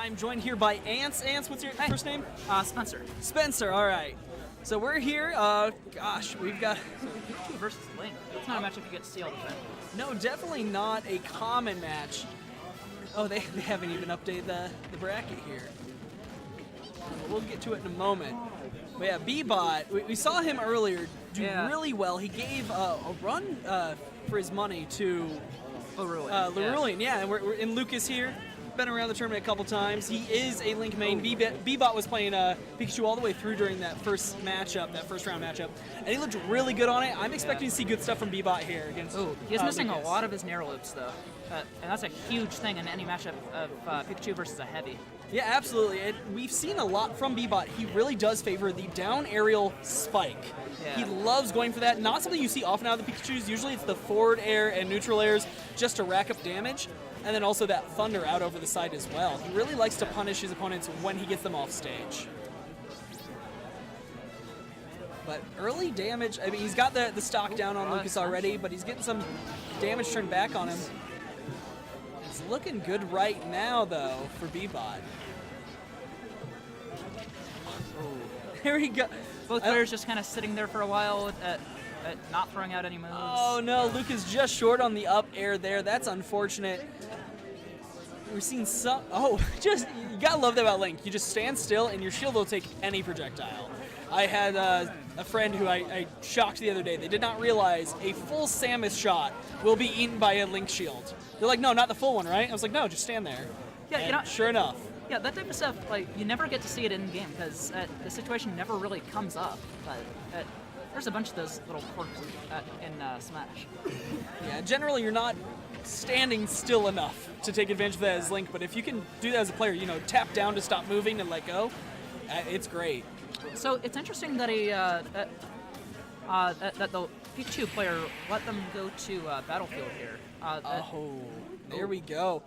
I'm joined here by Ants. Ants, what's your first name? Spencer. Spencer, all right. So we're here, gosh, we've got... Pikachu versus Link. It's not a matchup you get to see all the time. No, definitely not a common match. Oh, they haven't even updated the bracket here. We'll get to it in a moment. But yeah, B-Bot, we saw him earlier do really well. He gave a run for his money to Larulian. Yeah, and and Lucas here. Been around the tournament a couple times. He is a Link main. B-Bot was playing Pikachu all the way through during that first matchup, that first round matchup, and he looked really good on it. I'm expecting to see good stuff from B-Bot here against he's missing Lucas. a lot of his narrow loops, though. And that's a huge thing in any matchup of Pikachu versus a heavy. Yeah, absolutely. We've seen a lot from B-Bot. He really does favor the down aerial spike. Yeah. He loves going for that. Not something you see often out of the Pikachus. Usually it's the forward air and neutral airs just to rack up damage. And then also that thunder out over the side as well. He really likes to punish his opponents when he gets them off stage. But early damage, I mean, he's got the stock down on Lucas already, but he's getting some damage turned back on him. It's looking good right now, though, for B-Bot. Here we go. Both players just kind of sitting there for a while at not throwing out any moves. Oh no, Lucas just short on the up air there. That's unfortunate. We're seeing some. Oh, just you gotta love that about Link. You just stand still and your shield will take any projectile. I had a friend who I shocked the other day. They did not realize a full Samus shot will be eaten by a Link shield. They're like, no, not the full one, right? I was like, no, just stand there. Yeah, and you know, sure enough. Yeah, that type of stuff, like, you never get to see it in game because the situation never really comes up. But there's a bunch of those little quirks in Smash. Yeah, generally you're not standing still enough to take advantage of that as Link, but if you can do that as a player, you know, tap down to stop moving and let go, it's great. So it's interesting that that the Pikachu player let them go to Battlefield here. There we go.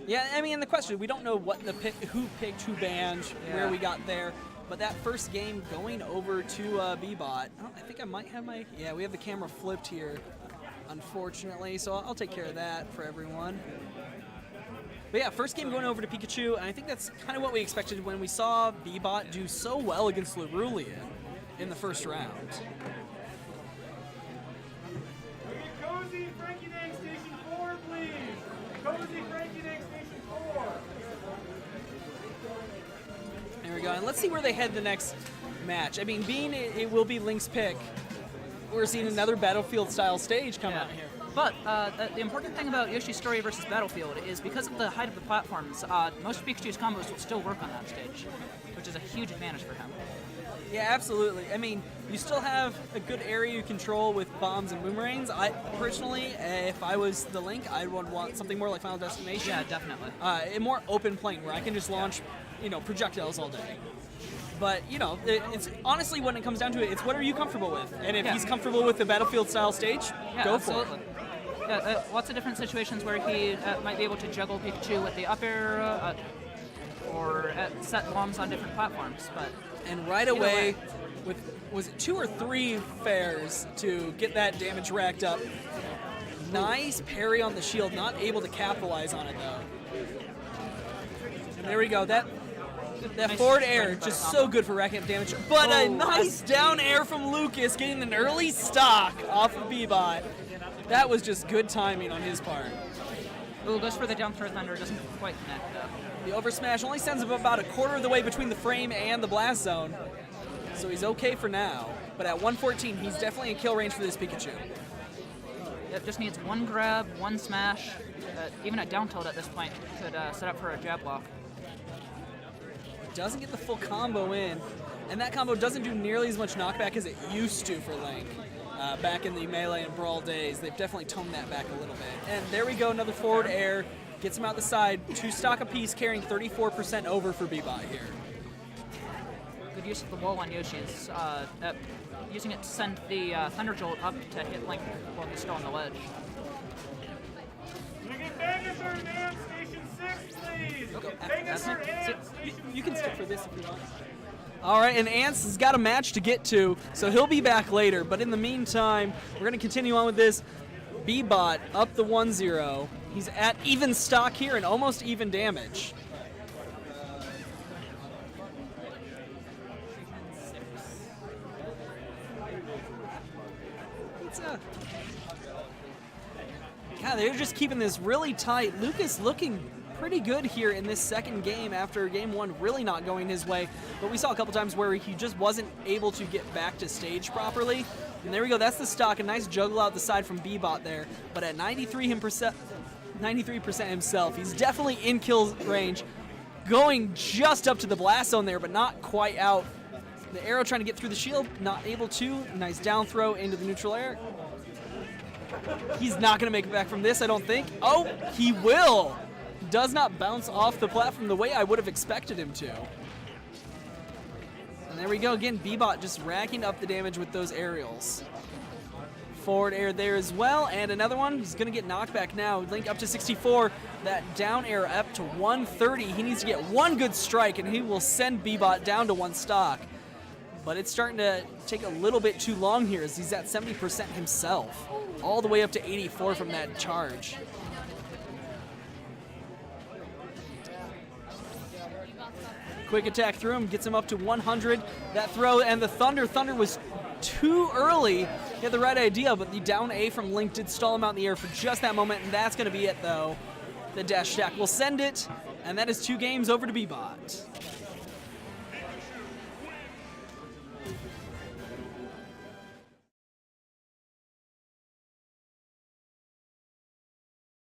Yeah, I mean, the question, we don't know what who picked, who banned, where we got there, but that first game going over to B-Bot, I think I might have yeah, we have the camera flipped here, unfortunately, so I'll take care of that for everyone. But yeah, first game going over to Pikachu, and I think that's kind of what we expected when we saw B-Bot do so well against Larulian in the first round. Cozy Frankie Dang Station 4, please. Cozy Frankie Dang Station 4. There we go, and let's see where they head the next match. I mean, being it will be Link's pick, we're seeing another Battlefield-style stage come out here. But the important thing about Yoshi's Story versus Battlefield is because of the height of the platforms, most of Pikachu's combos will still work on that stage, which is a huge advantage for him. Yeah, absolutely. I mean, you still have a good area you control with bombs and boomerangs. I personally, if I was the Link, I would want something more like Final Destination. Yeah, definitely. A more open plane where I can just launch, you know, projectiles all day. But, you know, it's honestly, when it comes down to it, it's what are you comfortable with? And if he's comfortable with the Battlefield-style stage, go for it. Yeah, lots of different situations where he might be able to juggle Pikachu with the up air or set bombs on different platforms. And right away, with was it 2 or 3 fairs to get that damage racked up. Nice parry on the shield, not able to capitalize on it though. And there we go. That nice forward air, just so good for racking up damage. But a nice down air from Lucas, getting an early stock off of B-Bot. That was just good timing on his part. Ooh, goes for the down throw thunder, doesn't quite connect though. The over smash only sends him about a quarter of the way between the frame and the blast zone. So he's okay for now. But at 114, he's definitely in kill range for this Pikachu. It just needs one grab, one smash. Even a down tilt at this point could set up for a jab block. Doesn't get the full combo in, and that combo doesn't do nearly as much knockback as it used to for Link. Back in the Melee and Brawl days, they've definitely toned that back a little bit. And there we go, another forward air. Gets him out the side, 2 stock apiece, carrying 34% over for B-Bot here. Good use of the wall on Yoshi's, using it to send the Thunder Jolt up to hit Link while he's still on the ledge. Can I get Dagger and Station 6, please? Okay. You can stick for this if you want. All right, and Ants has got a match to get to, so he'll be back later. But in the meantime, we're going to continue on with this. B-Bot up the 1-0. He's at even stock here and almost even damage. Yeah, they're just keeping this really tight. Lucas looking pretty good here in this second game after game one really not going his way. But we saw a couple times where he just wasn't able to get back to stage properly. And there we go, that's the stock. A nice juggle out the side from B-Bot there. But at 93% himself, he's definitely in kill range. Going just up to the blast zone there, but not quite out. The arrow trying to get through the shield, not able to. Nice down throw into the neutral air. He's not going to make it back from this, I don't think. Oh, he will. Does not bounce off the platform the way I would have expected him to. And there we go again, B-Bot just racking up the damage with those aerials. Forward air there as well, and another one. He's going to get knocked back now. Link up to 64. That down air up to 130. He needs to get one good strike, and he will send B-Bot down to one stock. But it's starting to take a little bit too long here as he's at 70% himself. All the way up to 84 from that charge. Quick attack through him, gets him up to 100. That throw and the Thunder was too early. He had the right idea, but the down A from Link did stall him out in the air for just that moment, and that's going to be it, though. The dash attack will send it, and that is 2 games over to B-Bot.